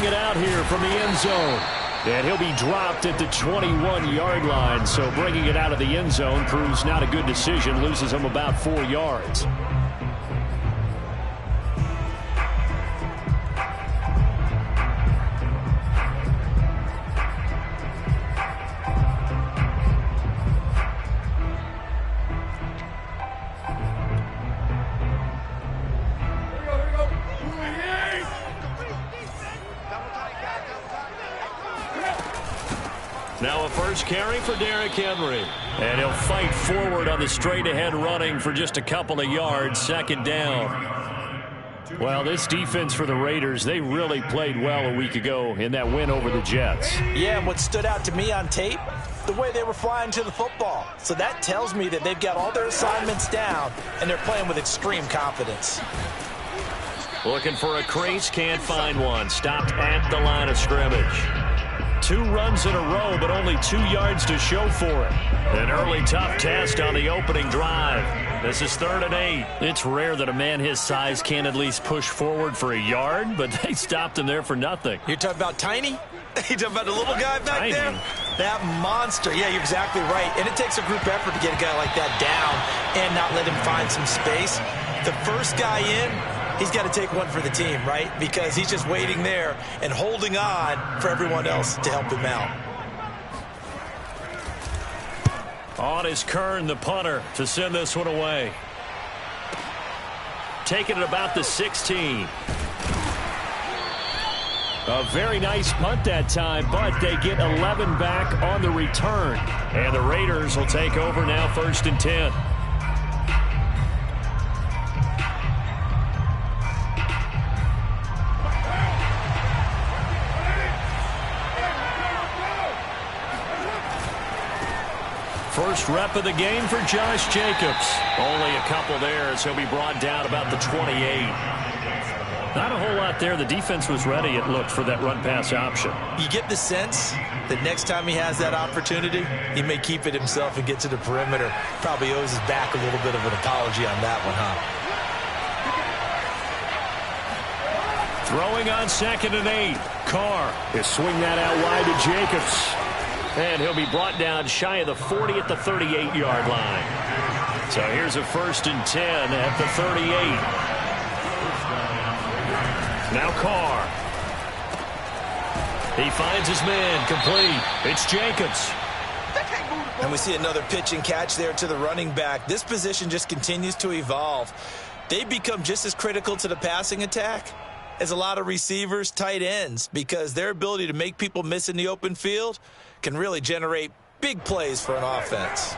it out here from the end zone. And he'll be dropped at the 21-yard line. So bringing it out of the end zone proves not a good decision. Loses him about 4 yards. Now a first carry for Derrick Henry. And he'll fight forward on the straight-ahead running for just a couple of yards. Second down. Well, this defense for the Raiders, they really played well a week ago in that win over the Jets. Yeah, and what stood out to me on tape, the way they were flying to the football. So that tells me that they've got all their assignments down, and they're playing with extreme confidence. Looking for a crease, can't find one. Stopped at the line of scrimmage. 2 runs in a row, but only 2 yards to show for it. An early tough test on the opening drive. This is 3rd and 8. It's rare that a man his size can't at least push forward for a yard, but they stopped him there for nothing. You're talking about Tiny? You're talking about the little guy back there? That monster. Yeah, you're exactly right. And it takes a group effort to get a guy like that down and not let him find some space. The first guy in, he's got to take one for the team, right? Because he's just waiting there and holding on for everyone else to help him out. On is Kern, the punter, to send this one away. Taking it about the 16. A very nice punt that time, but they get 11 back on the return. And the Raiders will take over now, 1st and 10. First rep of the game for Josh Jacobs. Only a couple there, so he'll be brought down about the 28. Not a whole lot there. The defense was ready, it looked, for that run-pass option. You get the sense that next time he has that opportunity, he may keep it himself and get to the perimeter. Probably owes his back a little bit of an apology on that one, huh? Throwing on 2nd and 8. Carr is swing that out wide to Jacobs. And he'll be brought down shy of the 40 at the 38-yard line. So here's a 1st and 10 at the 38. Now Carr. He finds his man complete. It's Jacobs. And we see another pitch and catch there to the running back. This position just continues to evolve. They become just as critical to the passing attack as a lot of receivers, tight ends, because their ability to make people miss in the open field can really generate big plays for an offense.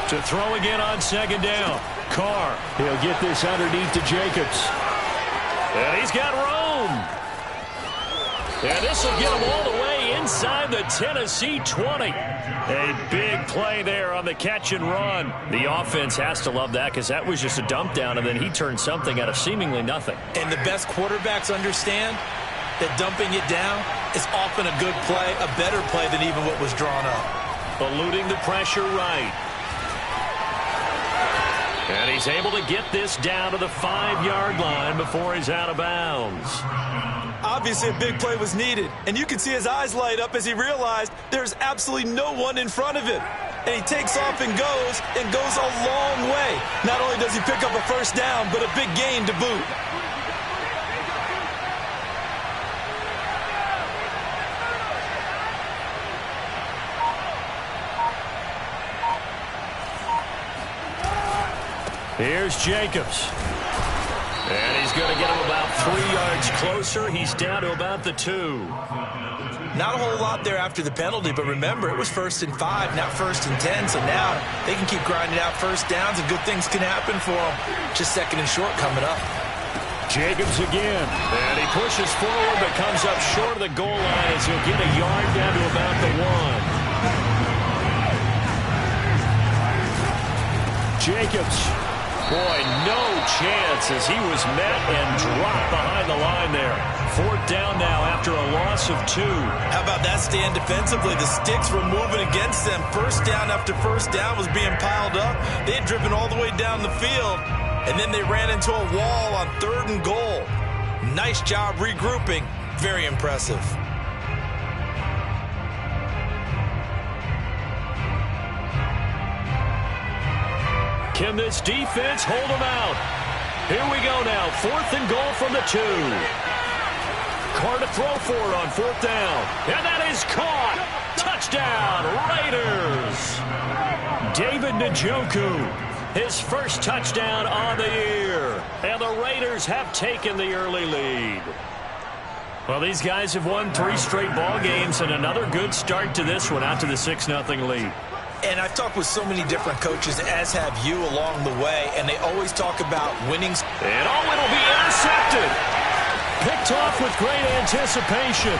To throw again on 2nd down. Carr. He'll get this underneath to Jacobs. And he's got room. And this will get him all the way inside the Tennessee 20. A big play there on the catch and run. The offense has to love that because that was just a dump down, and then he turned something out of seemingly nothing. And the best quarterbacks understand that dumping it down is often a good play, a better play than even what was drawn up. Eluding the pressure right. And he's able to get this down to the 5-yard line before he's out of bounds. Obviously, a big play was needed, and you can see his eyes light up as he realized there's absolutely no one in front of him. And he takes off and goes a long way. Not only does he pick up a 1st down, but a big gain to boot. Here's Jacobs. And he's going to get him about 3 yards closer. He's down to about the 2. Not a whole lot there after the penalty, but remember, it was 1st and 5, not 1st and 10. So now they can keep grinding out 1st downs, and good things can happen for them. Just 2nd and short coming up. Jacobs again. And he pushes forward, but comes up short of the goal line as he'll get a yard down to about the 1. Jacobs. Boy, no chance as he was met and dropped behind the line there. 4th down now after a loss of 2. How about that stand defensively? The sticks were moving against them. 1st down after 1st down was being piled up. They had driven all the way down the field. and then they ran into a wall on 3rd and goal. Nice job regrouping. Very impressive. Can this defense hold them out? Here we go now. 4th and goal from the 2. Carr to throw for it on 4th down. And that is caught. Touchdown, Raiders. David Njoku, his first touchdown on the year. And the Raiders have taken the early lead. Well, these guys have won 3 straight ball games and another good start to this one, out to the 6-0 lead. And I've talked with so many different coaches, as have you along the way, and they always talk about winning. And it'll be intercepted. Picked off with great anticipation.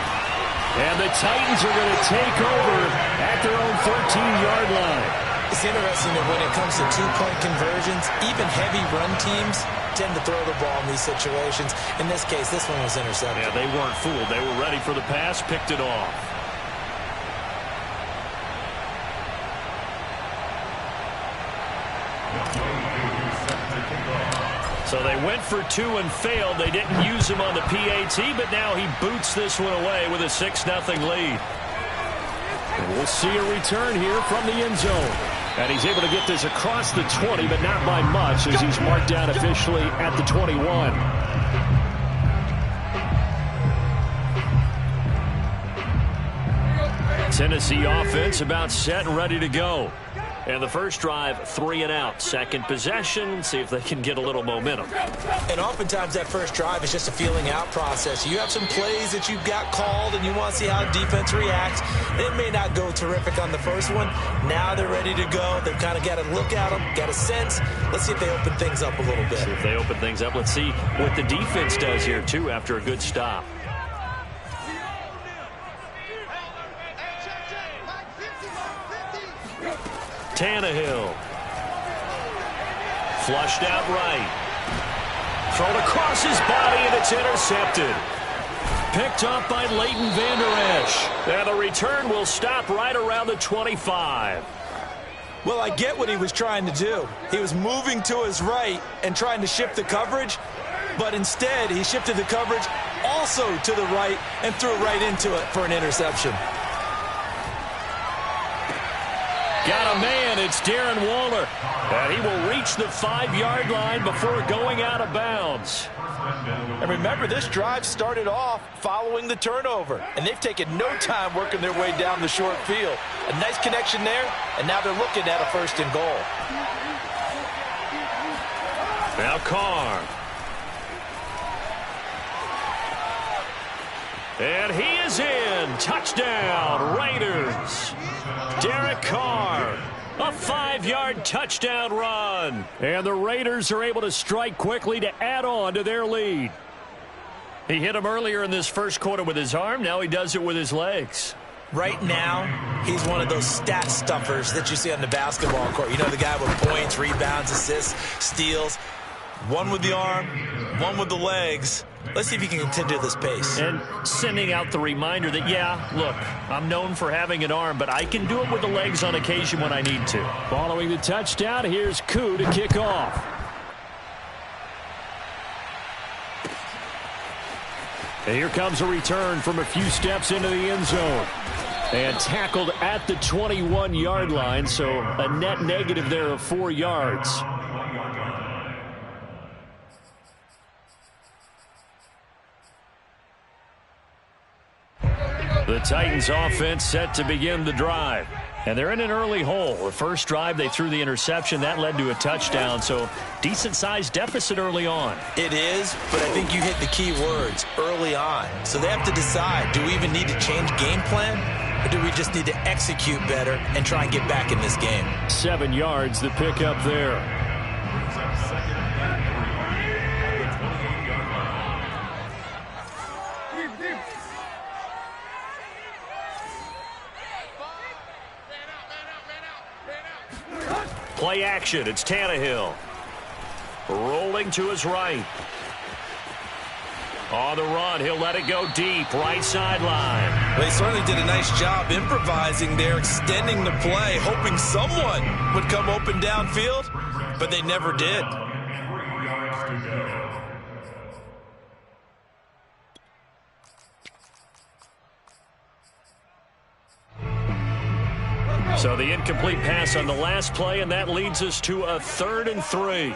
And the Titans are going to take over at their own 13-yard line. It's interesting that when it comes to 2-point conversions, even heavy run teams tend to throw the ball in these situations. In this case, this one was intercepted. Yeah, they weren't fooled. They were ready for the pass, picked it off. So they went for 2 and failed. They didn't use him on the PAT, but now he boots this one away with a 6-0 lead. And we'll see a return here from the end zone. And he's able to get this across the 20, but not by much, as he's marked down officially at the 21. Tennessee offense about set and ready to go. And the first drive, 3 and out. Second possession, see if they can get a little momentum. And oftentimes that first drive is just a feeling out process. You have some plays that you've got called and you want to see how defense reacts. It may not go terrific on the first one. Now they're ready to go. They've kind of got to look at them, got a sense. Let's see if they open things up a little bit. See if they open things up. Let's see what the defense does here, too, after a good stop. Tannehill. Flushed out right. Thrown across his body, and it's intercepted. Picked up by Leighton Vander Esch. And the return will stop right around the 25. Well, I get what he was trying to do. He was moving to his right and trying to shift the coverage, but instead he shifted the coverage also to the right and threw right into it for an interception. Got a man, it's Darren Waller. And he will reach the 5-yard line before going out of bounds. And remember, this drive started off following the turnover, and they've taken no time working their way down the short field. A nice connection there, and now they're looking at a 1st and goal. Now Carr. And he is in. Touchdown, Raiders. Derek Carr, a 5-yard touchdown run. And the Raiders are able to strike quickly to add on to their lead. He hit him earlier in this first quarter with his arm. Now he does it with his legs. Right now, he's one of those stat stuffers that you see on the basketball court. You know, the guy with points, rebounds, assists, steals. One with the arm, one with the legs. Let's see if he can continue this pace. And sending out the reminder that, yeah, look, I'm known for having an arm, but I can do it with the legs on occasion when I need to. Following the touchdown, here's Koo to kick off. And here comes a return from a few steps into the end zone. And tackled at the 21-yard line, so a net negative there of 4 yards. The Titans offense set to begin the drive. And they're in an early hole. The first drive, they threw the interception. That led to a touchdown, so decent-sized deficit early on. It is, but I think you hit the key words, early on. So they have to decide, do we even need to change game plan? Or do we just need to execute better and try and get back in this game? 7 yards, the pickup there. Play action, it's Tannehill. Rolling to his right. On the run, he'll let it go deep, right sideline. Well, he certainly did a nice job improvising there, extending the play, hoping someone would come open downfield, but they never did. So the incomplete pass on the last play, and that leads us to a 3rd and 3.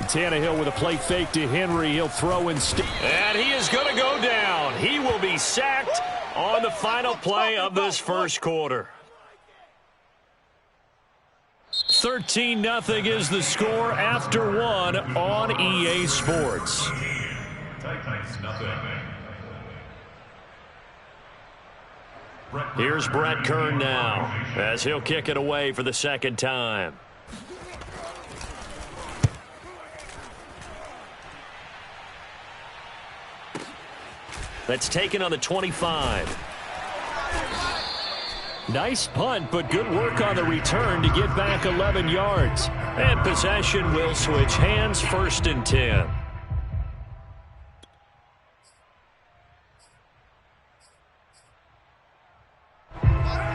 Tannehill with a play fake to Henry. He'll throw instead. And he is going to go down. He will be sacked on the final play of this first quarter. 13-0 is the score after 1 on EA Sports. Here's Brett Kern now as he'll kick it away for the second time. That's taken on the 25. Nice punt, but good work on the return to get back 11 yards. And possession will switch hands, 1st and 10.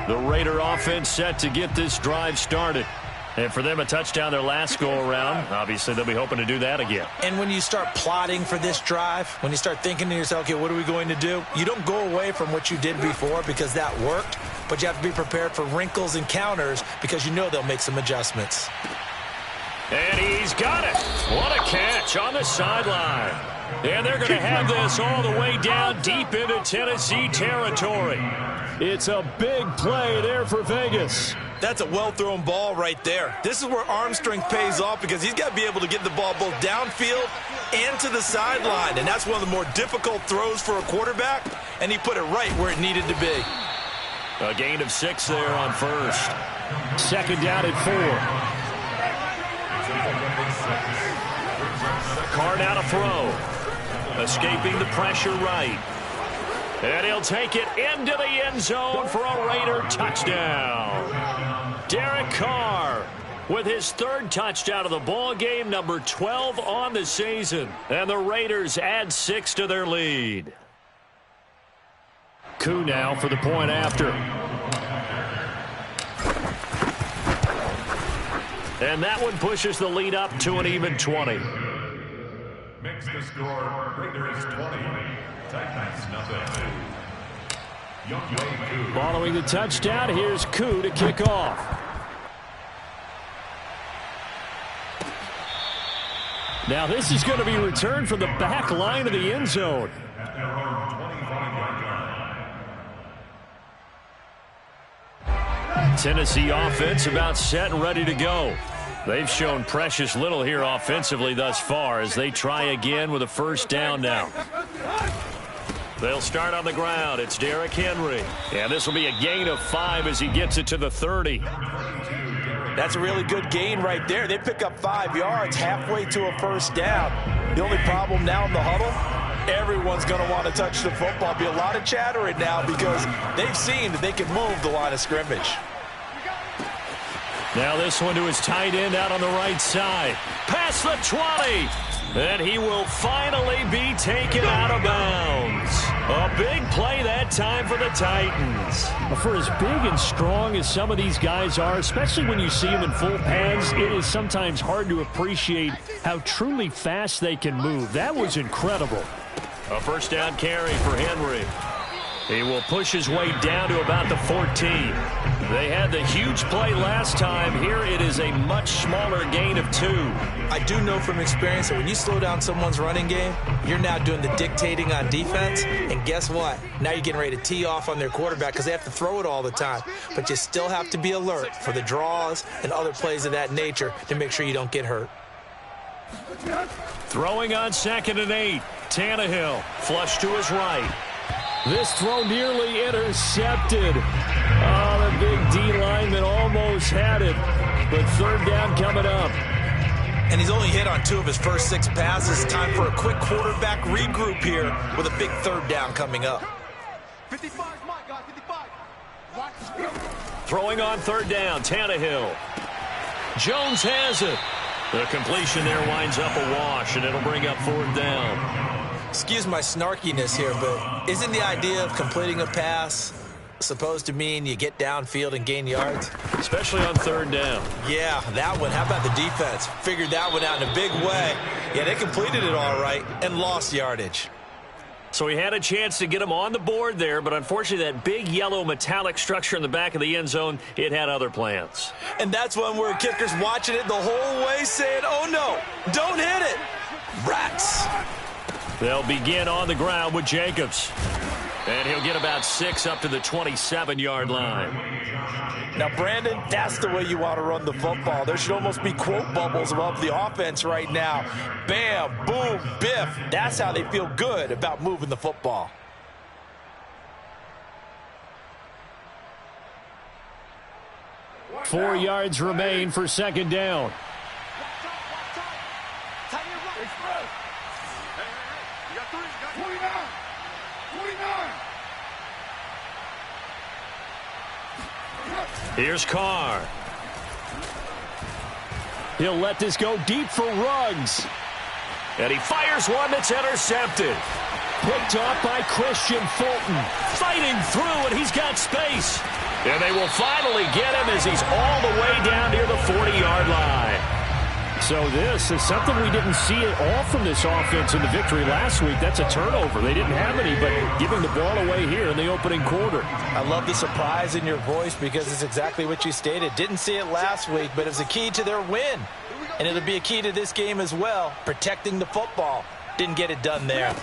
The Raider offense set to get this drive started. And for them, a touchdown their last go-around. Obviously, they'll be hoping to do that again. And when you start plotting for this drive, when you start thinking to yourself, okay, what are we going to do? You don't go away from what you did before because that worked, but you have to be prepared for wrinkles and counters because you know they'll make some adjustments. And he's got it. What a catch on the sideline. And they're going to have this all the way down deep into Tennessee territory. It's a big play there for Vegas. That's a well-thrown ball right there. This is where arm strength pays off because he's got to be able to get the ball both downfield and to the sideline. And that's one of the more difficult throws for a quarterback, and he put it right where it needed to be. A gain of 6 there on 1st. 2nd down at 4. Carr now to throw. Escaping the pressure right. And he'll take it into the end zone for a Raider touchdown. Derek Carr with his 3rd touchdown of the ball game, number 12 on the season. And the Raiders add 6 to their lead. Koo now for the point after. And that one pushes the lead up to an even 20. Makes the score Raiders 20. Titans nothing. Following the touchdown, here's Koo to kick off. Now this is going to be returned from the back line of the end zone. Tennessee offense about set and ready to go. They've shown precious little here offensively thus far as they try again with a 1st down now. They'll start on the ground. It's Derrick Henry. And this will be a gain of 5 as he gets it to the 30. That's a really good gain right there. They pick up 5 yards halfway to a 1st down. The only problem now in the huddle, everyone's going to want to touch the football. Be a lot of chattering now because they've seen that they can move the line of scrimmage. Now this one to his tight end out on the right side. Past the 20. And he will finally be taken out of bounds. A big play that time for the Titans. For as big and strong as some of these guys are, especially when you see them in full pads, it is sometimes hard to appreciate how truly fast they can move. That was incredible. A 1st down carry for Henry. He will push his way down to about the 14. They had the huge play last time. Here it is a much smaller gain of 2. I do know from experience that when you slow down someone's running game, you're now doing the dictating on defense. And guess what? Now you're getting ready to tee off on their quarterback because they have to throw it all the time. But you still have to be alert for the draws and other plays of that nature to make sure you don't get hurt. Throwing on 2nd and 8. Tannehill flush to his right. This throw nearly intercepted. Oh, the big D lineman almost had it. But 3rd down coming up. And he's only hit on 2 of his first 6 passes. Time for a quick quarterback regroup here with a big 3rd down coming up. 55, my guy, 55. Throwing on 3rd down, Tannehill. Jones has it. The completion there winds up a wash, and it'll bring up 4th down. Excuse my snarkiness here, but isn't the idea of completing a pass supposed to mean you get downfield and gain yards? Especially on third down. Yeah, that one. How about the defense? Figured that one out in a big way. Yeah, they completed it all right and lost yardage. So he had a chance to get him on the board there, but unfortunately that big yellow metallic structure in the back of the end zone, it had other plans. And that's one where kickers watching it the whole way saying, oh no, don't hit it. Rats. They'll begin on the ground with Jacobs. And he'll get about 6 up to the 27-yard line. Now, Brandon, that's the way you want to run the football. There should almost be quote bubbles above the offense right now. Bam, boom, biff. That's how they feel good about moving the football. Four yards remain for second down. Here's Carr. He'll let this go deep for Ruggs. And he fires one that's intercepted. Picked off by Christian Fulton. Fighting through, and he's got space. And they will finally get him as he's all the way down near the 40-yard line. So this is something we didn't see at all from this offense in the victory last week. That's a turnover. They didn't have any, but giving the ball away here in the opening quarter. I love the surprise in your voice because it's exactly what you stated. Didn't see it last week, but it was a key to their win. And it'll be a key to this game as well, protecting the football. Didn't get it done there.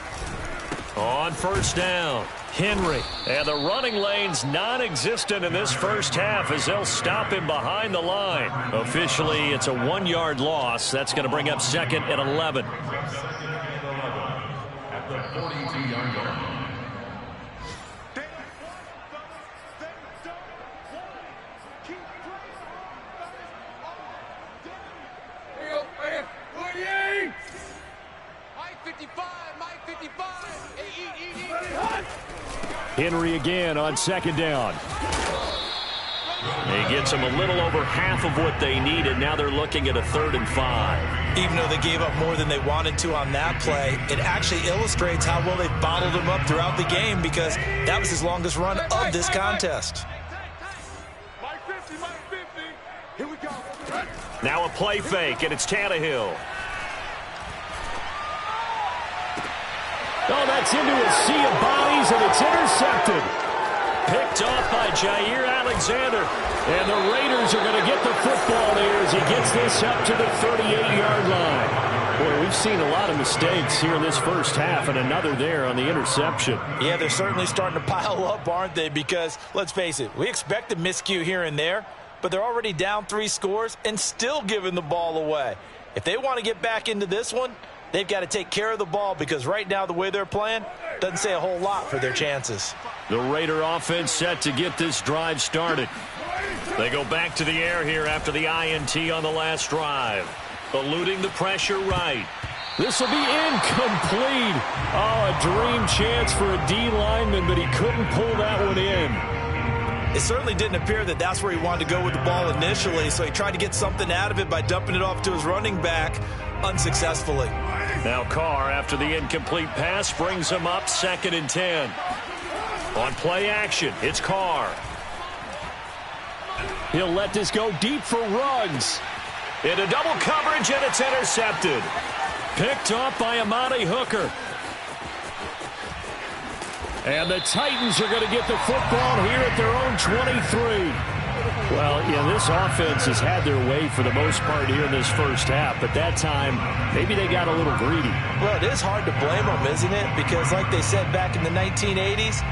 On first down, Henry. And the running lane's non-existent in this first half as they'll stop him behind the line. Officially, it's a 1-yard loss. That's going to bring up second and 11. At the 42-yard line. Henry again on second down. He gets them a little over half of what they needed. Now they're looking at a 3rd and 5. Even though they gave up more than they wanted to on that play, it actually illustrates how well they bottled him up throughout the game because that was his longest run of this contest. Now a play fake, and it's Tannehill. Oh, that's into a sea of bodies, and it's intercepted. Picked off by Jair Alexander. And the Raiders are going to get the football there as he gets this up to the 38-yard line. Boy, we've seen a lot of mistakes here in this first half, and another there on the interception. Yeah, they're certainly starting to pile up, aren't they? Because, let's face it, we expect a miscue here and there, but they're already down 3 scores and still giving the ball away. If they want to get back into this one, they've got to take care of the ball because right now the way they're playing doesn't say a whole lot for their chances. The Raider offense set to get this drive started. They go back to the air here after the INT on the last drive. Eluding the pressure right. This will be incomplete. Oh, a dream chance for a D lineman, but he couldn't pull that one in. It certainly didn't appear that that's where he wanted to go with the ball initially, so he tried to get something out of it by dumping it off to his running back unsuccessfully. Now Carr, after the incomplete pass, brings him up 2nd and 10. On play action, it's Carr. He'll let this go deep for Ruggs. Into double coverage, and it's intercepted. Picked off by Amani Hooker. And the Titans are going to get the football here at their own 23. Well, yeah, this offense has had their way for the most part here in this first half, but that time, maybe they got a little greedy. Well, it is hard to blame them, isn't it? Because like they said back in the 1980s,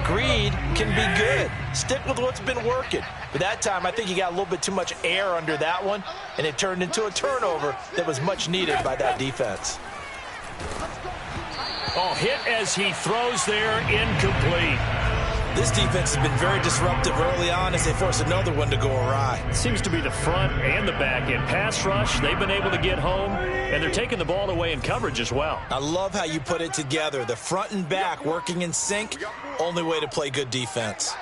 greed can be good. Stick with what's been working. But that time, I think he got a little bit too much air under that one, and it turned into a turnover that was much needed by that defense. Oh, hit as he throws there, incomplete. This defense has been very disruptive early on as they force another one to go awry. It seems to be the front and the back end. Pass rush, they've been able to get home, and they're taking the ball away in coverage as well. I love how you put it together. The front and back working in sync, only way to play good defense.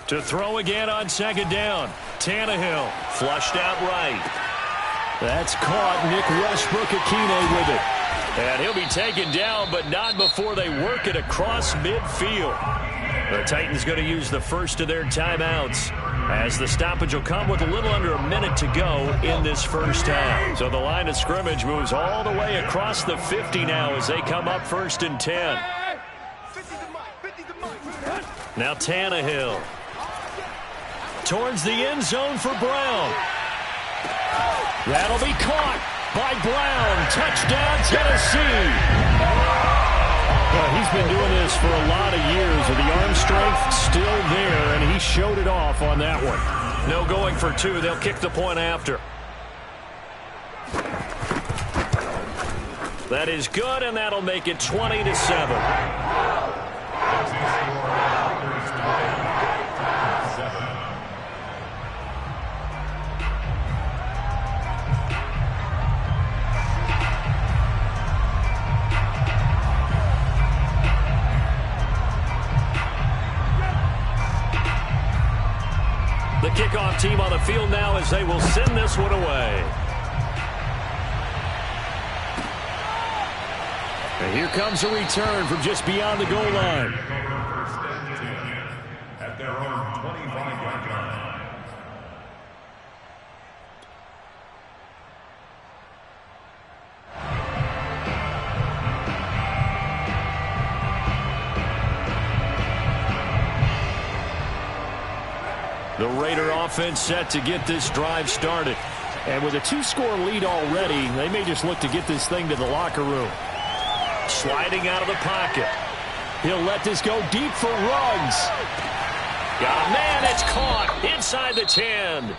To throw again on 2nd down. Tannehill flushed out right. That's caught. Nick Westbrook-Akine with it. And he'll be taken down, but not before they work it across midfield. The Titans going to use the first of their timeouts, as the stoppage will come with a little under a minute to go in this first half. So the line of scrimmage moves all the way across the 50 now as they come up 1st and 10. Now Tannehill towards the end zone for Brown. That'll be caught by Brown. Touchdown, Tennessee. Well, he's been doing this for a lot of years, with the arm strength still there, and he showed it off on that one. No going for two. They'll kick the point after. That is good, and that'll make it 20-7. The kickoff team on the field now as they will send this one away. And here comes a return from just beyond the goal line. At their own 25-yard line. The Raider offense set to get this drive started. And with a 2-score lead already, they may just look to get this thing to the locker room. Sliding out of the pocket. He'll let this go deep for Ruggs. Got a man, it's caught inside the 10.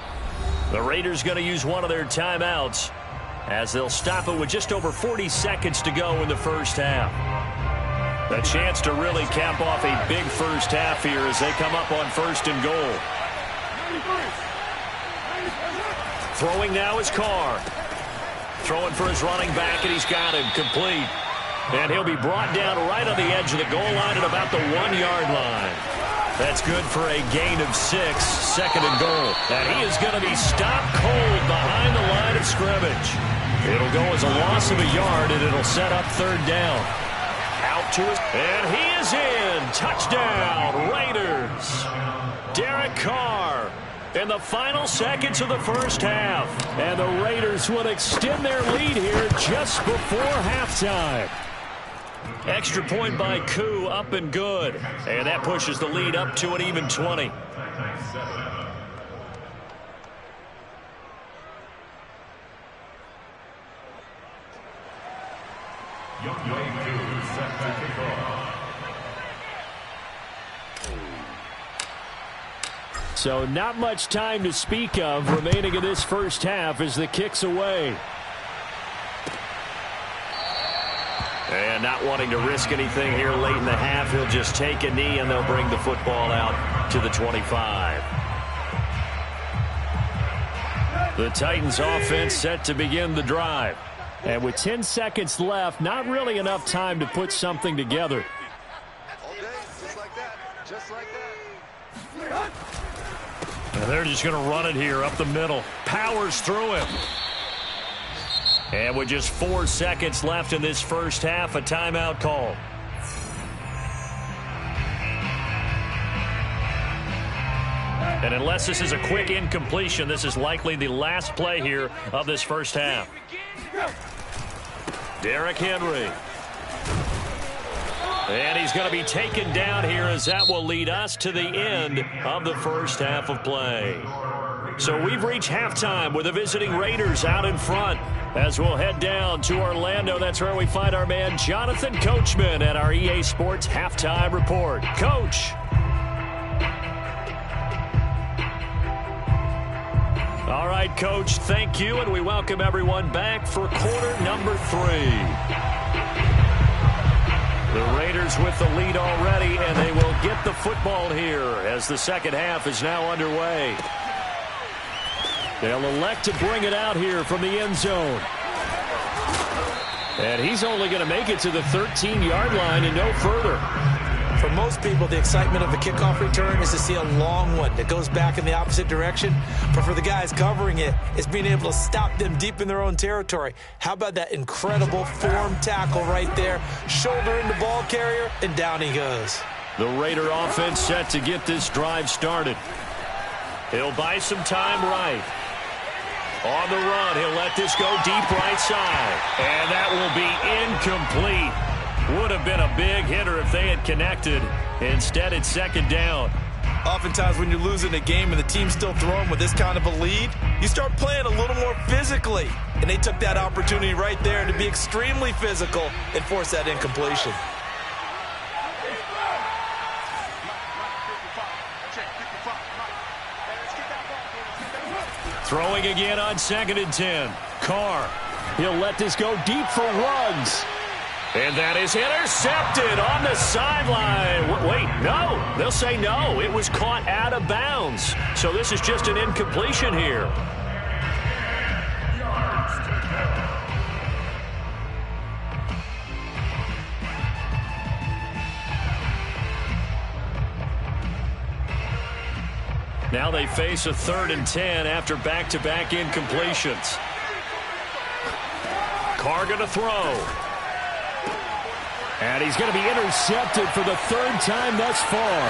The Raiders going to use one of their timeouts, as they'll stop it with just over 40 seconds to go in the first half. A chance to really cap off a big first half here as they come up on 1st and goal. Throwing now is Carr. Throwing for his running back, and he's got him complete. And he'll be brought down right on the edge of the goal line at about the 1-yard line. That's good for a gain of 6, 2nd and goal. And he is going to be stopped cold behind the line of scrimmage. It'll go as a loss of a yard, and it'll set up 3rd down. Out to it, and he is in. Touchdown, Raiders. Derek Carr in the final seconds of the first half. And the Raiders will extend their lead here just before halftime. Extra point by Koo, up and good. And that pushes the lead up to an even 20. So not much time to speak of remaining in this first half as the kick's away. And not wanting to risk anything here late in the half, he'll just take a knee and they'll bring the football out to the 25. The Titans offense set to begin the drive. And with 10 seconds left, not really enough time to put something together. Just like that. Just like that. And they're just going to run it here up the middle. Powers through him. And with just 4 seconds left in this first half, a timeout call. And unless this is a quick incompletion, this is likely the last play here of this first half. Derrick Henry. And he's going to be taken down here, as that will lead us to the end of the first half of play. So we've reached halftime with the visiting Raiders out in front. As we'll head down to Orlando, that's where we find our man Jonathan Coachman at our EA Sports Halftime Report. Coach. All right, Coach, thank you, and we welcome everyone back for quarter number 3. The Raiders with the lead already, and they will get the football here as the second half is now underway. They'll elect to bring it out here from the end zone. And he's only going to make it to the 13-yard line and no further. For most people, the excitement of a kickoff return is to see a long one that goes back in the opposite direction. But for the guys covering it, it's being able to stop them deep in their own territory. How about that incredible form tackle right there? Shoulder in the ball carrier, and down he goes. The Raider offense set to get this drive started. He'll buy some time right. On the run, he'll let this go deep right side. And that will be incomplete. Would have been a big hitter if they had connected. Instead, it's second down. Oftentimes when you're losing a game and the team's still throwing with this kind of a lead, you start playing a little more physically. And they took that opportunity right there to be extremely physical and force that incompletion. Throwing again on 2nd and 10. Carr. He'll let this go deep for Ruggs. And that is intercepted on the sideline. Wait, no. They'll say no. It was caught out of bounds. So this is just an incompletion here. Now they face a 3rd and 10 after back-to-back incompletions. Carr going to throw. And he's going to be intercepted for the 3rd time thus far.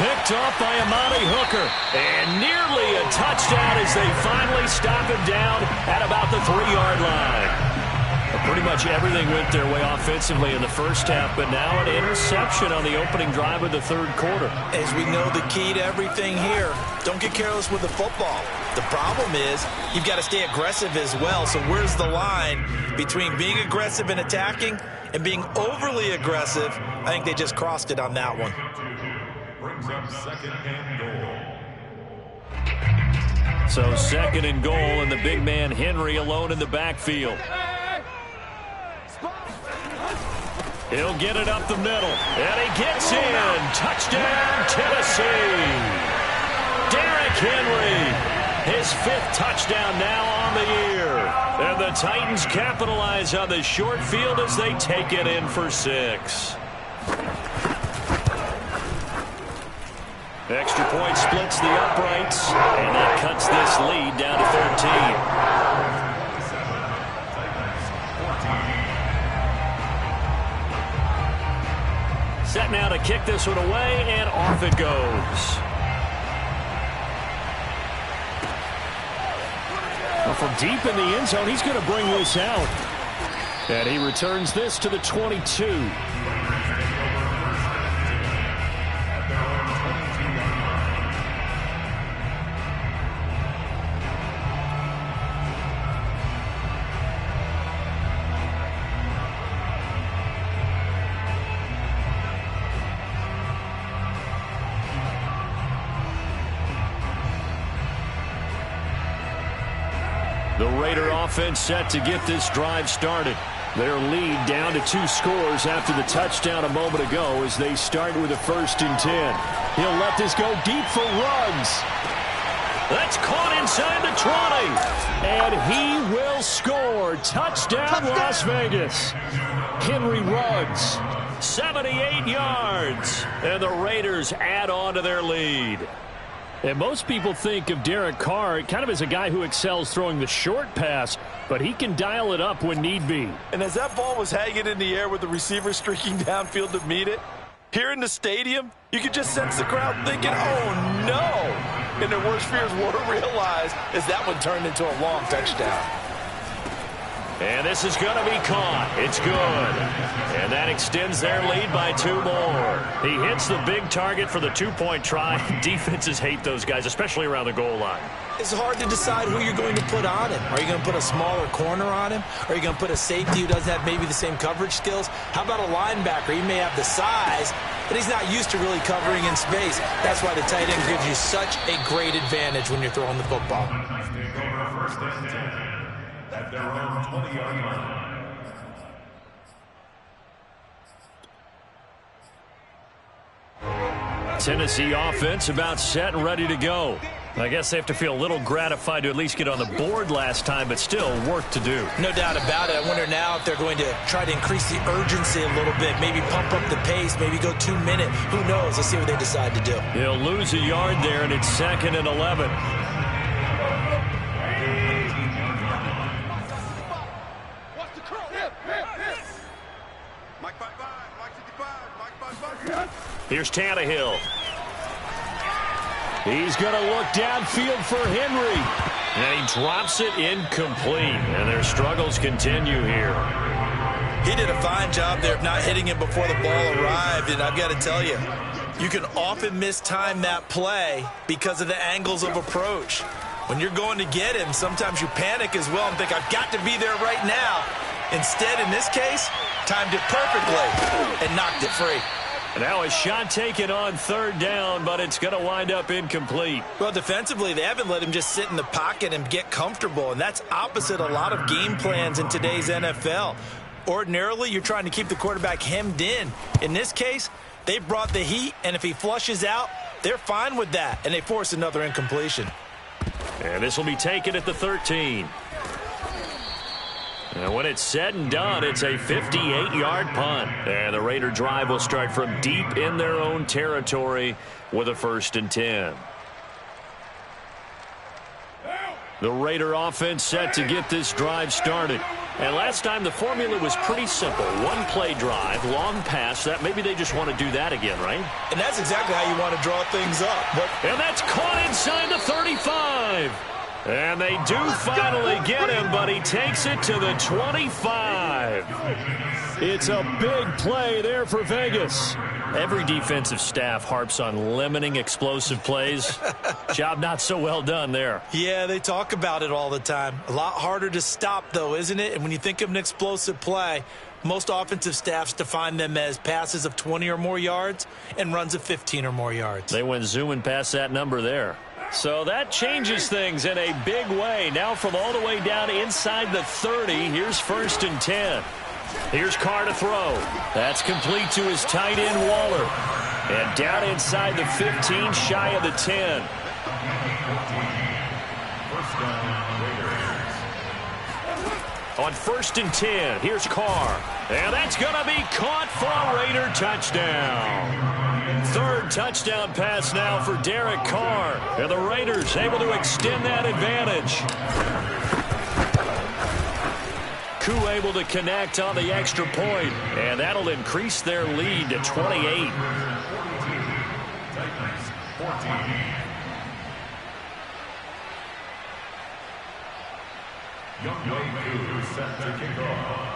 Picked off by Amani Hooker. And nearly a touchdown as they finally stop him down at about the 3-yard line. Pretty much everything went their way offensively in the first half, but now an interception on the opening drive of the 3rd quarter. As we know, the key to everything here, don't get careless with the football. The problem is you've got to stay aggressive as well. So where's the line between being aggressive and attacking and being overly aggressive? I think they just crossed it on that one. Brings up 2nd and goal. So 2nd and goal, and the big man Henry alone in the backfield. He'll get it up the middle, and he gets in. Touchdown, Tennessee. Derrick Henry, his 5th touchdown now on the year. And the Titans capitalize on the short field as they take it in for 6. Extra point splits the uprights, and that cuts this lead down to 13. Set now to kick this one away, and off it goes. Well, from deep in the end zone, he's going to bring this out. And he returns this to the 22. The Raider offense set to get this drive started. Their lead down to 2 scores after the touchdown a moment ago as they start with a 1st and 10. He'll let this go deep for Ruggs. That's caught inside the 20. And he will score. Touchdown, Las Vegas. Henry Ruggs, 78 yards. And the Raiders add on to their lead. And most people think of Derek Carr kind of as a guy who excels throwing the short pass, but he can dial it up when need be. And as that ball was hanging in the air with the receiver streaking downfield to meet it, here in the stadium, you could just sense the crowd thinking, oh no! And their worst fears were realized as that one turned into a long touchdown. And this is going to be caught. It's good. And that extends their lead by 2 more. He hits the big target for the 2-point try. Defenses hate those guys, especially around the goal line. It's hard to decide who you're going to put on him. Are you going to put a smaller corner on him? Are you going to put a safety who doesn't have maybe the same coverage skills? How about a linebacker? He may have the size, but he's not used to really covering in space. That's why the tight end gives you such a great advantage when you're throwing the football. First and 10 at their own 20-yard line. Tennessee offense about set and ready to go. I guess they have to feel a little gratified to at least get on the board last time, but still work to do. No doubt about it. I wonder now if they're going to try to increase the urgency a little bit, maybe pump up the pace, maybe go 2 minute. Who knows? Let's see what they decide to do. He'll lose a yard there, and it's 2nd and 11. Here's Tannehill. He's going to look downfield for Henry. And he drops it incomplete. And their struggles continue here. He did a fine job there of not hitting him before the ball arrived. And I've got to tell you, you can often mistime that play because of the angles of approach. When you're going to get him, sometimes you panic as well and think, I've got to be there right now. Instead, in this case, timed it perfectly and knocked it free. And now a shot taken on 3rd down, but it's going to wind up incomplete. Well, defensively, they haven't let him just sit in the pocket and get comfortable, and that's opposite a lot of game plans in today's NFL. Ordinarily, you're trying to keep the quarterback hemmed in. In this case, they brought the heat, and if he flushes out, they're fine with that, and they force another incompletion. And this will be taken at the 13. And when it's said and done, it's a 58-yard punt. And the Raider drive will start from deep in their own territory with a 1st and 10. The Raider offense set to get this drive started. And last time the formula was pretty simple. 1-play drive, long pass. That maybe they just want to do that again, right? And that's exactly how you want to draw things up. And that's caught inside the 35. And they do finally get him, but he takes it to the 25. It's a big play there for Vegas. Every defensive staff harps on limiting explosive plays. Job not so well done there. Yeah, they talk about it all the time. A lot harder to stop, though, isn't it? And when you think of an explosive play, most offensive staffs define them as passes of 20 or more yards and runs of 15 or more yards. They went zooming past that number there. So that changes things in a big way. Now from all the way down inside the 30, here's 1st and 10. Here's Carr to throw. That's complete to his tight end, Waller. And down inside the 15, shy of the 10. On 1st and 10, here's Carr. And that's going to be caught for a Raider touchdown. 3rd touchdown pass now for Derek Carr. And the Raiders able to extend that advantage. Koo able to connect on the extra point. And that'll increase their lead to 28. Young Koo set to kick off.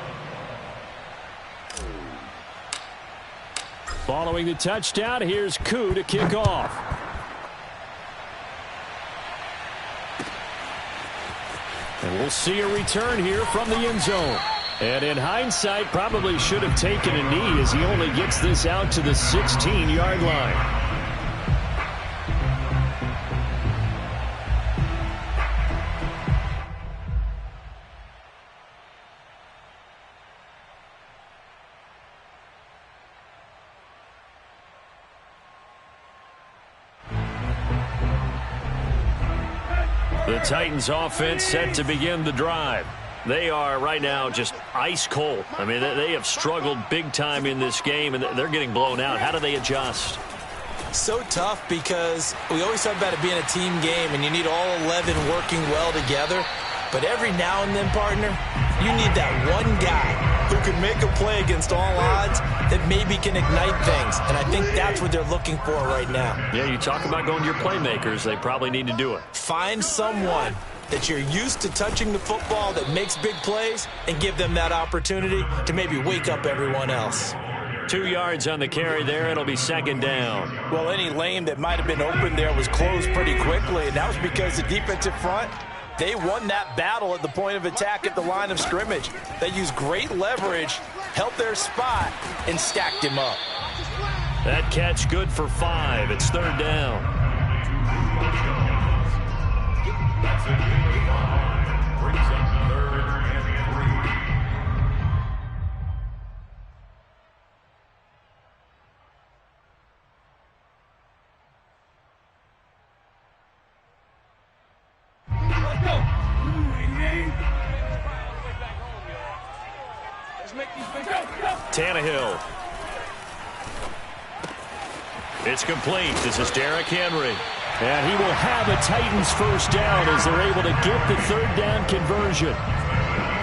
Following the touchdown, here's Koo to kick off. And we'll see a return here from the end zone. And in hindsight, probably should have taken a knee as he only gets this out to the 16-yard line. The Titans offense set to begin the drive. They are right now just ice cold. I mean, they have struggled big time in this game, and they're getting blown out. How do they adjust? So tough because we always talk about it being a team game, and you need all 11 working well together. But every now and then, partner, you need that one guy who can make a play against all odds that maybe can ignite things. And I think that's what they're looking for right now. Yeah, you talk about going to your playmakers. They probably need to do it. Find someone that you're used to touching the football that makes big plays and give them that opportunity to maybe wake up everyone else. 2 yards on the carry there. It'll be 2nd down. Well, any lane that might have been open there was closed pretty quickly, and that was because the defensive front, they won that battle at the point of attack at the line of scrimmage. They used great leverage, held their spot, and stacked him up. That catch good for 5. It's 3rd down. That's a gain of 5. Brings up 3rd and 3. Tannehill. It's complete. This is Derrick Henry. And he will have a Titans first down as they're able to get the third down conversion.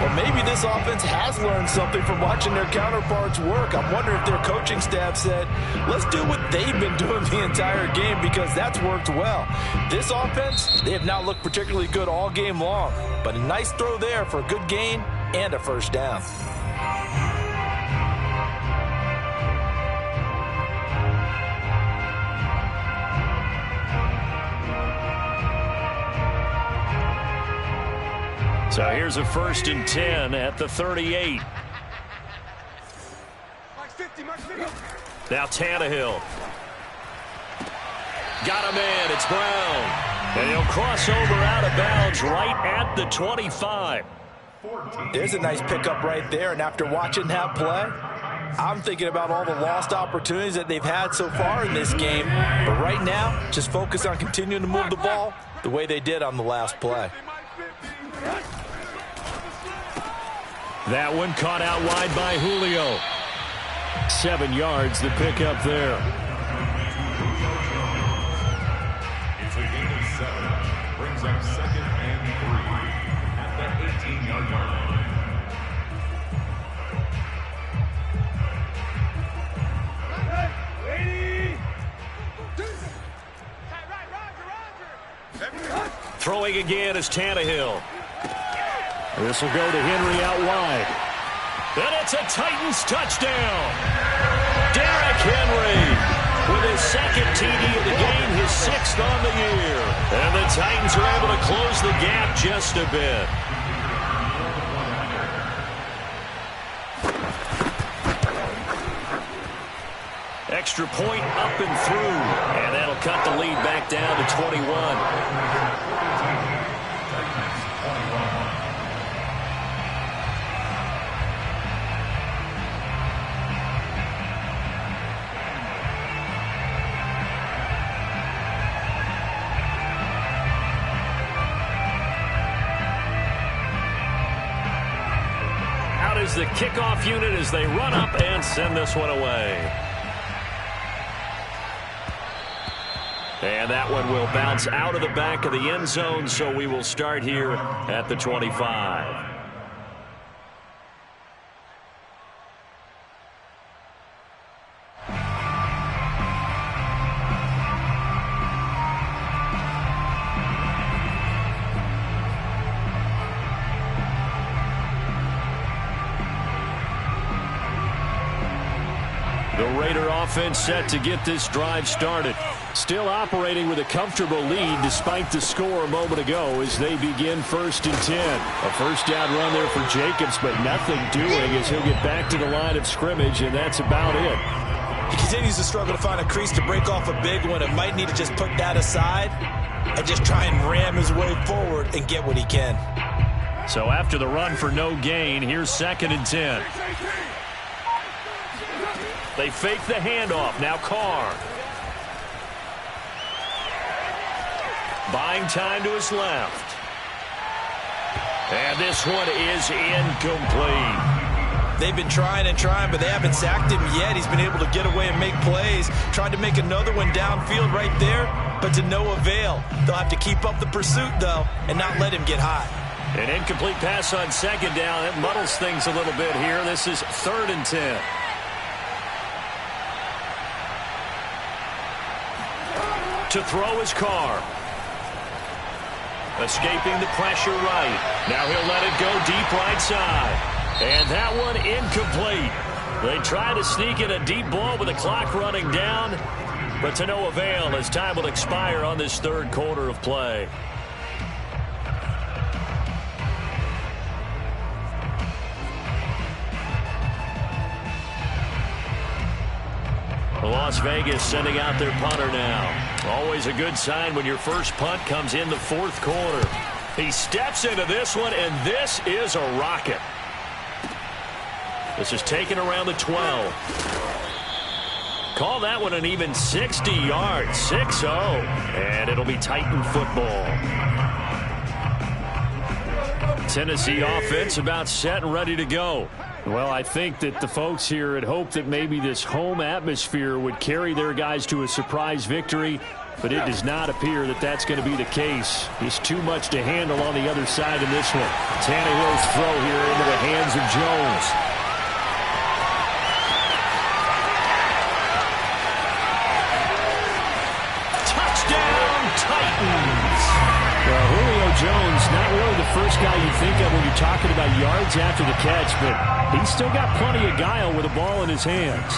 Well, maybe this offense has learned something from watching their counterparts work. I'm wondering if their coaching staff said, let's do what they've been doing the entire game, because that's worked well. This offense, they have not looked particularly good all game long, but a nice throw there for a good gain and a first down. So here's a 1st and 10 at the 38. Now Tannehill. Got a man. It's Brown. And he'll cross over out of bounds right at the 25. There's a nice pickup right there. And after watching that play, I'm thinking about all the lost opportunities that they've had so far in this game. But right now, just focus on continuing to move the ball the way they did on the last play. That one caught out wide by Julio. 7 yards the pickup there. It's a gain of 7. Brings up 2nd and 3 at the 18-yard line. Throwing again is Tannehill. This will go to Henry out wide. And it's a Titans touchdown. Derrick Henry with his 2nd TD of the game, his 6th on the year. And the Titans are able to close the gap just a bit. Extra point up and through. And that'll cut the lead back down to 21. Is the kickoff unit as they run up and send this one away. And that one will bounce out of the back of the end zone, so we will start here at the 25. Offense set to get this drive started. Still operating with a comfortable lead despite the score a moment ago as they begin 1st and 10. A first down run there for Jacobs, but nothing doing as he'll get back to the line of scrimmage, and that's about it. He continues to struggle to find a crease to break off a big one and might need to just put that aside and just try and ram his way forward and get what he can. So after the run for no gain, here's 2nd and 10. They fake the handoff. Now Carr. Buying time to his left. And this one is incomplete. They've been trying and trying, but they haven't sacked him yet. He's been able to get away and make plays. Tried to make another one downfield right there, but to no avail. They'll have to keep up the pursuit, though, and not let him get hot. An incomplete pass on 2nd down. It muddles things a little bit here. This is 3rd and 10. To throw his Carr. Escaping the pressure right. Now he'll let it go deep right side. And that one incomplete. They try to sneak in a deep ball with the clock running down, but to no avail as time will expire on this 3rd quarter of play. Las Vegas sending out their punter now. Always a good sign when your first punt comes in the 4th quarter. He steps into this one, and this is a rocket. This is taken around the 12. Call that one an even 60 yards, 6-0, and it'll be Titan football. Tennessee offense about set and ready to go. Well, I think that the folks here had hoped that maybe this home atmosphere would carry their guys to a surprise victory, but it does not appear that that's going to be the case. Just too much to handle on the other side in this one. Tannehill's throw here into the hands of Jones. Touchdown, Titans! Well, Julio Jones, not really the first guy you think of when you're talking about yards after the catch, but he's still got plenty of guile with a ball in his hands.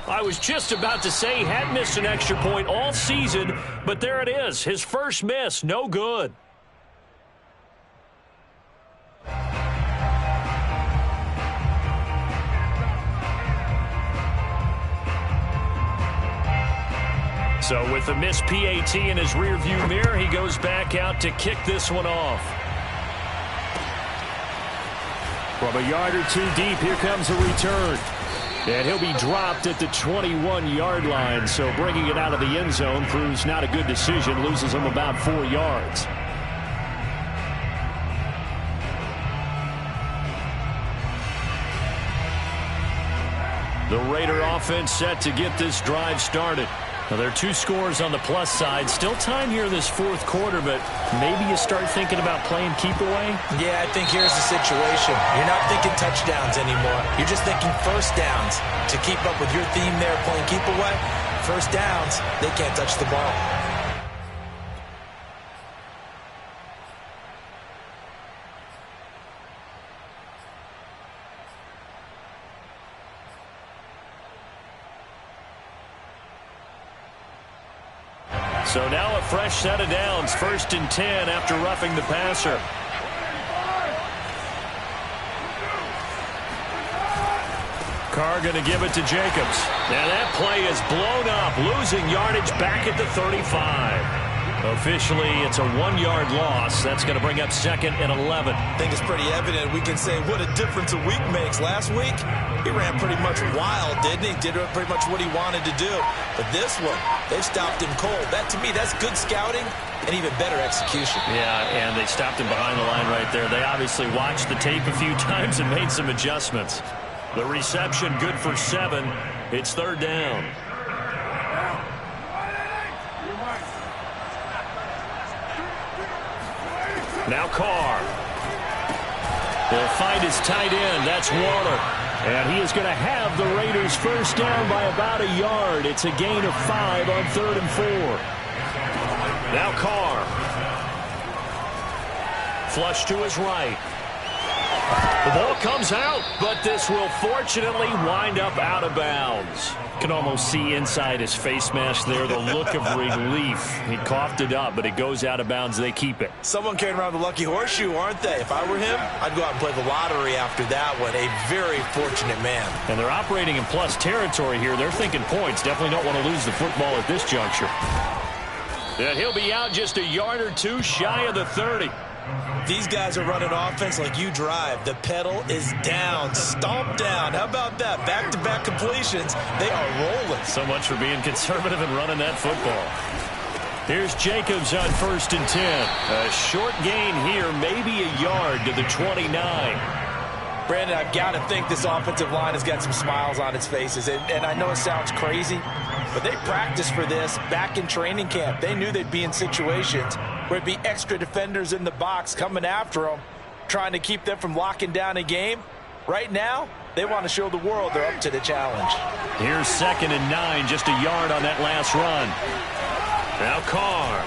I was just about to say he had missed an extra point all season, but there it is. His first miss, no good. So with the missed PAT in his rearview mirror, he goes back out to kick this one off. From a yard or two deep, here comes a return. And he'll be dropped at the 21-yard line, so bringing it out of the end zone proves not a good decision, loses him about 4 yards. The Raider offense set to get this drive started. Now, there are 2 scores on the plus side. Still time here in this fourth quarter, but maybe you start thinking about playing keep away? Yeah, I think here's the situation. You're not thinking touchdowns anymore. You're just thinking first downs. To keep up with your theme there, playing keep away, first downs, they can't touch the ball. So now a fresh set of downs, 1st and 10 after roughing the passer. Carr going to give it to Jacobs. Now that play is blown up, losing yardage back at the 35. Officially, it's a 1-yard loss. That's going to bring up 2nd and 11. I think it's pretty evident. We can say what a difference a week makes. Last week, he ran pretty much wild, didn't he? Did pretty much what he wanted to do. But this one, they've stopped him cold. That, to me, that's good scouting and even better execution. Yeah, and they stopped him behind the line right there. They obviously watched the tape a few times and made some adjustments. The reception good for 7. It's 3rd down. Now Carr. He'll find his tight end. That's Waller. And he is going to have the Raiders first down by about 1 yard. It's a gain of 5 on 3rd and 4. Now Carr. Flush to his right. The ball comes out, but this will fortunately wind up out of bounds. You can almost see inside his face mask there the look of relief. He coughed it up, but it goes out of bounds. They keep it. Someone carrying around the lucky horseshoe, aren't they? If I were him, I'd go out and play the lottery after that one. A very fortunate man. And they're operating in plus territory here. They're thinking points. Definitely don't want to lose the football at this juncture. And he'll be out just 1 yard or 2 shy of the 30. These guys are running offense like you drive. The pedal is down, stomp down. How about that? Back-to-back completions. They are rolling. So much for being conservative and running that football. Here's Jacobs on 1st and 10. A short gain here, maybe 1 yard to the 29. Brandon, I've got to think this offensive line has got some smiles on its faces. And I know it sounds crazy, but they practiced for this back in training camp. They knew they'd be in situations where it'd be extra defenders in the box coming after them, trying to keep them from locking down a game. Right now, they want to show the world they're up to the challenge. Here's 2nd and 9, just 1 yard on that last run. Now Carr.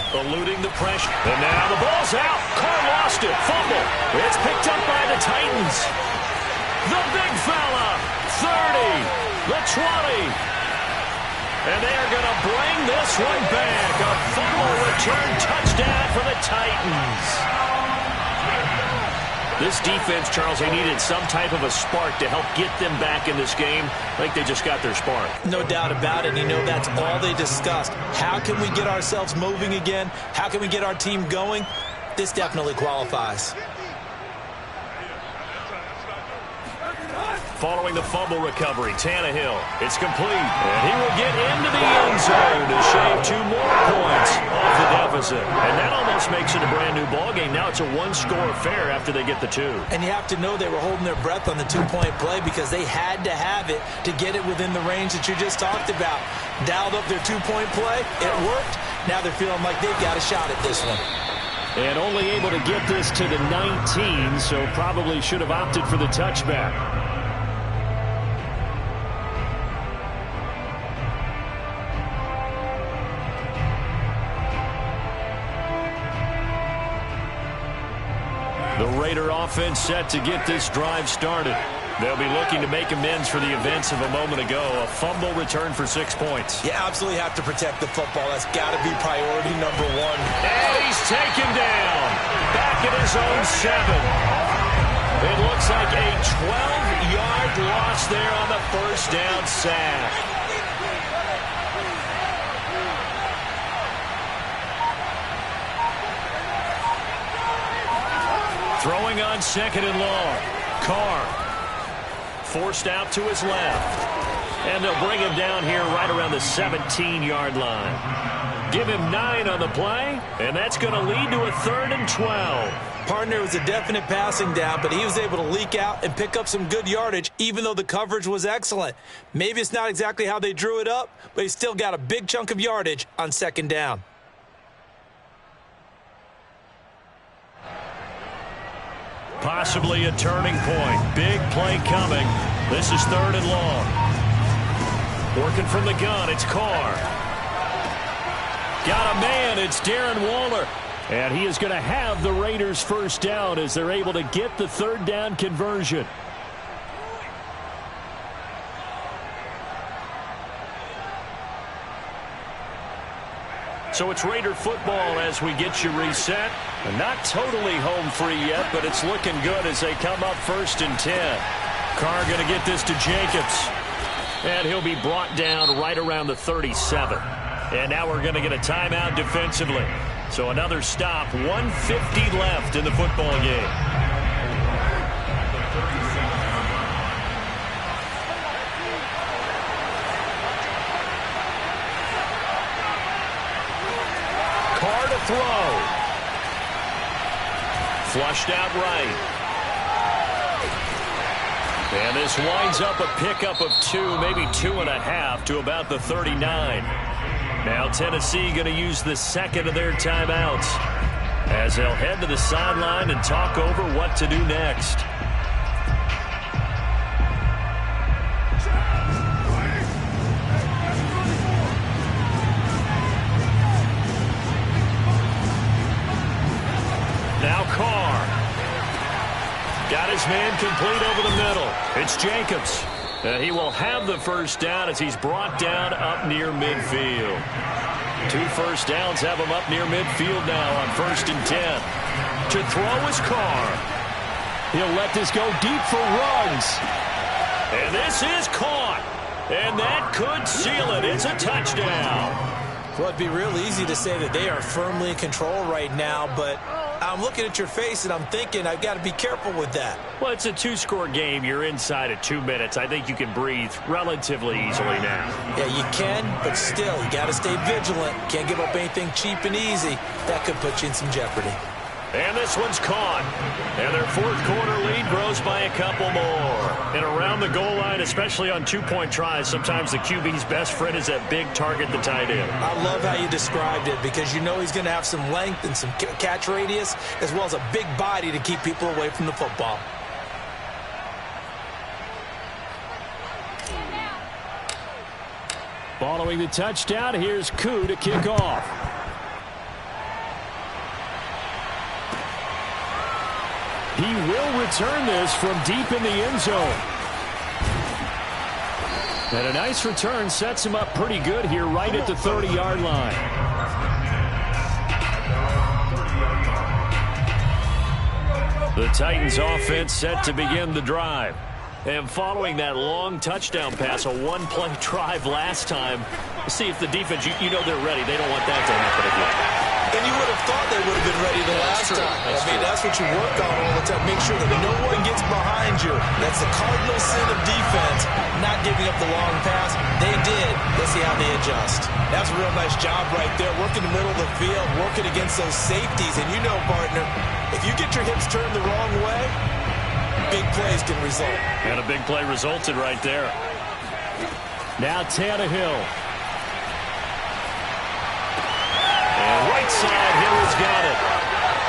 Eluding the pressure. And now the ball's out. Carr lost it. Fumble. It's picked up by the Titans. The big fella. 30. The 20. And they are going to bring this one back. A fumble return touchdown for the Titans. This defense, Charles, they needed some type of a spark to help get them back in this game. I think they just got their spark. No doubt about it. You know, that's all they discussed. How can we get ourselves moving again? How can we get our team going? This definitely qualifies. Following the fumble recovery, Tannehill. It's complete. And he will get into the end zone to shave 2 more points off the deficit. opposite. And that almost makes it a brand-new ballgame. Now it's a one-score affair after they get the two. And you have to know they were holding their breath on the two-point play because they had to have it to get it within the range that you just talked about. Dialed up their two-point play. It worked. Now they're feeling like they've got a shot at this one. And only able to get this to the 19, so probably should have opted for the touchback. The Raider offense set to get this drive started. They'll be looking to make amends for the events of a moment ago. A fumble return for 6 points. You absolutely have to protect the football. That's got to be priority number one. And he's taken down. Back at his own 7. It looks like a 12-yard loss there on the first down sack. Throwing on 2nd and long. Carr. Forced out to his left. And they'll bring him down here right around the 17-yard line. Give him 9 on the play, and that's going to lead to a 3rd and 12. Partner was a definite passing down, but he was able to leak out and pick up some good yardage, even though the coverage was excellent. Maybe it's not exactly how they drew it up, but he still got a big chunk of yardage on 2nd down. Possibly a turning point. Big play coming. This is 3rd and long. Working from the gun, it's Carr. Got a man, it's Darren Waller. And he is going to have the Raiders first down as they're able to get the 3rd down conversion. So it's Raider football as we get you reset. And not totally home free yet, but it's looking good as they come up 1st and 10. Carr going to get this to Jacobs. And he'll be brought down right around the 37. And now we're going to get a timeout defensively. So another stop, 1:50 left in the football game. Carr to throw. Flushed out right. And this winds up a pickup of 2, maybe 2.5 to about the 39. Now Tennessee going to use the 2nd of their timeouts as they'll head to the sideline and talk over what to do next. Now Carr. Got his man complete over the middle. It's Jacobs. He will have the first down as he's brought down up near midfield. 2 first downs have him up near midfield now on 1st and 10. To throw is Carr. He'll let this go deep for Ruggs. And this is caught. And that could seal it. It's a touchdown. Well, it'd be real easy to say that they are firmly in control right now, but I'm looking at your face and I'm thinking I've got to be careful with that. Well, it's a 2-score game. You're inside at 2 minutes. I think you can breathe relatively easily now. Yeah, you can, but still, you got to stay vigilant. Can't give up anything cheap and easy. That could put you in some jeopardy. And this one's caught. And their 4th quarter lead grows by a couple more. And around the goal line, especially on 2-point tries, sometimes the QB's best friend is that big target, the tight end. I love how you described it because you know he's going to have some length and some catch radius as well as a big body to keep people away from the football. Following the touchdown, here's Koo to kick off. He will return this from deep in the end zone. And a nice return sets him up pretty good here right at the 30-yard line. The Titans offense set to begin the drive. And following that long touchdown pass, a one-play drive last time, see if the defense, you know they're ready. They don't want that to happen again. And you would have thought they would have been ready the last time. I mean, that's what you work on all the time. Make sure that no one gets behind you. That's the cardinal sin of defense, not giving up the long pass. They did. Let's see how they adjust. That's a real nice job right there. Working the middle of the field, working against those safeties. And you know, partner, if you get your hips turned the wrong way, big plays can result. And a big play resulted right there. Now Tannehill. And right side, Hill's got it.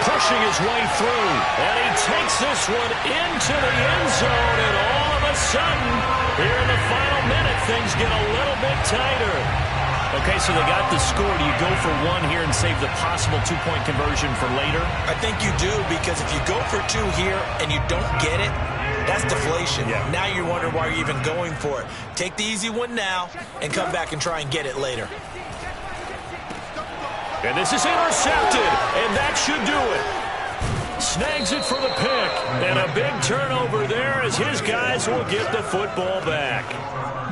Pushing his way through. And he takes this one into the end zone. And all of a sudden, here in the final minute, things get a little bit tighter. Okay, so they got the score. Do you go for one here and save the possible two-point conversion for later? I think you do, because if you go for two here and you don't get it, that's deflation. Yeah. Now you wonder why you're even going for it. Take the easy one now and come back and try and get it later. And this is intercepted, and that should do it. Snags it for the pick, and a big turnover there as his guys will get the football back.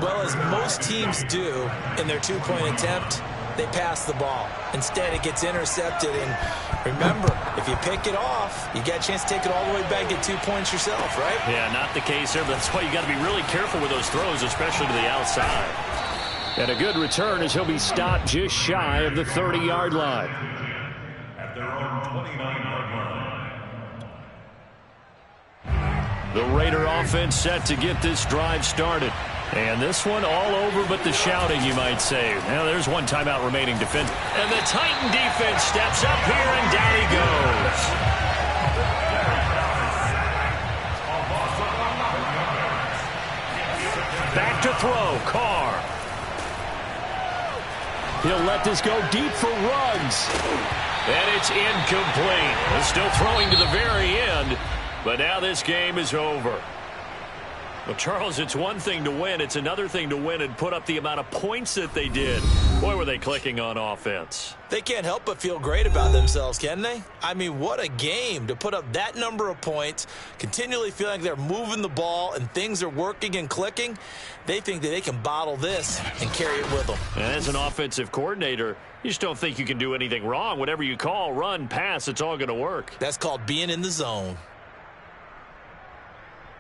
Well, as most teams do in their two-point attempt, they pass the ball. Instead, it gets intercepted, and remember, if you pick it off, you got a chance to take it all the way back, get 2 points yourself, right? Yeah, not the case there, but that's why you got to be really careful with those throws, especially to the outside. And a good return as he'll be stopped just shy of the 30-yard line. At their own 29-yard line. The Raider offense set to get this drive started. And this one all over but the shouting, you might say. Now, there's one timeout remaining defense. And the Titan defense steps up here, and down he goes. Back to throw, Carr. He'll let this go deep for Ruggs. And it's incomplete. He's still throwing to the very end, but now this game is over. Well, Charles, it's one thing to win. It's another thing to win and put up the amount of points that they did. Boy, were they clicking on offense. They can't help but feel great about themselves, can they? I mean, what a game to put up that number of points, continually feeling like they're moving the ball and things are working and clicking. They think that they can bottle this and carry it with them. And as an offensive coordinator, you just don't think you can do anything wrong. Whatever you call, run, pass, it's all going to work. That's called being in the zone.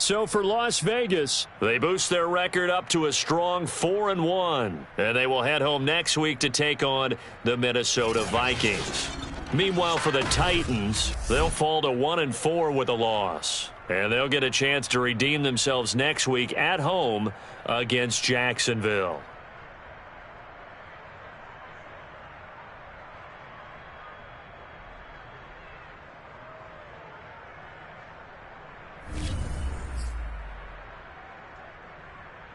So for Las Vegas, they boost their record up to a strong 4-1. And they will head home next week to take on the Minnesota Vikings. Meanwhile, for the Titans, they'll fall to 1-4 with a loss. And they'll get a chance to redeem themselves next week at home against Jacksonville.